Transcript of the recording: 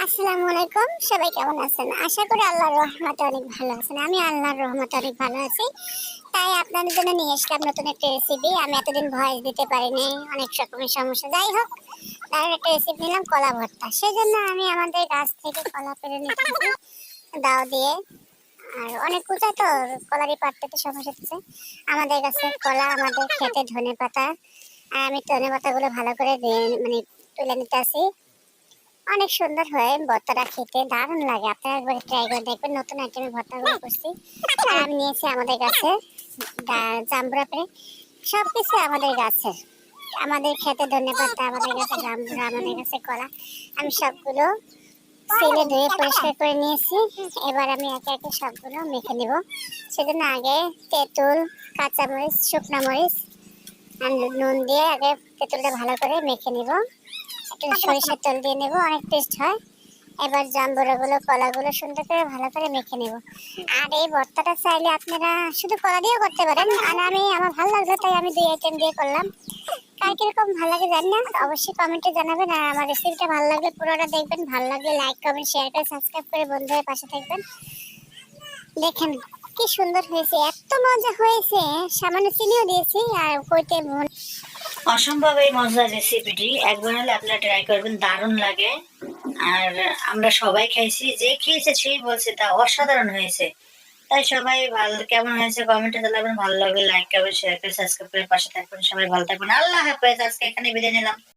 আসসালামু আলাইকুম, সবাই কেমন আছেন? আশা করি আল্লাহর রহমতে অনেক ভালো আছেন। আমি আল্লাহর রহমতে অনেক ভালো আছি। তাই আপনাদের জন্য নিয়ে আসলাম নতুন একটা রেসিপি। আমি এতদিন ভয়েস দিতে পারিনি, অনেক রকমের সমস্যা। যাই হোক, তার একটা রেসিপি নিলাম কলা ভর্তা। সেজন্য আমি আমাদের গাছ থেকে কলা পেড়ে নিতেছি দাও দিয়ে। আর অনেক উঁচা তো, কলারই পাড়তে তো সমস্যা হচ্ছে। আমাদের গাছের কলা, আমাদের খেতে ধনে পাতা। আর আমি ধনে পাতাগুলো ভালো করে দিয়ে মানে তুলে নিতে আসি। অনেক সুন্দর হয় ভর্তাটা, খেতে দারুণ লাগে। আপনারা একবার ট্রাই করে দেখবেন, নতুন আইটেমের ভর্তাগুলো করছি। আর আমি নিয়েছি আমাদের গাছে জাম্বুরা পেড়ে, সবকিছু আমাদের গাছের। আমাদের খেতে ধনেপাতা, আমাদের কাছে জাম্বুরা, আমাদের কাছে কলা। আমি সবগুলো সিলে ধুয়ে পরিষ্কার করে নিয়েছি। এবার আমি একে একে সবগুলো মেখে নিব। সেজন্য আগে তেঁতুল, কাঁচামরিচ, শুকনো মরিচ আর নুন দিয়ে আগে তেঁতুলটা ভালো করে মেখে নিব। একটু সরিষার তেল দিয়ে নেব, অনেক টেস্ট হয়। এবার জাম্বুরাগুলো, কলাগুলো সুন্দর করে ভালো করে মেখে নেব। আর এই ভর্তাটা চাইলে আপনারা শুধু কলা দিয়েও করতে পারেন। আর আমার ভালো লাগলো তাই আমি 2 আইটেম দিয়ে করলাম। কার কিরকম ভালো লাগে জানি না, অবশ্যই কমেন্টে জানাবেন। আর আমার রেসিপিটা ভালো লাগলে পুরোটা দেখবেন, ভালো লাগলে লাইক, কমেন্ট, শেয়ার করে সাবস্ক্রাইব করে বন্ধুদের পাশে থাকবেন। দেখেন কি সুন্দর হয়েছে, এত মজা হয়েছে। সামান্য চিনিও দিয়েছি আর কইতে অসম্ভব এই মজার রেসিপিটি একবার হলে আপনারা ট্রাই করবেন, দারুণ লাগে। আর আমরা সবাই খাইছি, যে খেয়েছে সেই বলছে তা অসাধারণ হয়েছে। তাই সবাই ভালো কেমন হয়েছে কমেন্টে জানাবেন, ভালো লাগলে লাইক করবেন, শেয়ার করে সাবস্ক্রাইব করে পাশে থাকবেন। সবাই ভালো থাকবেন, আল্লাহ হাফেজ। আজকে এখানে বিদায় নিলাম।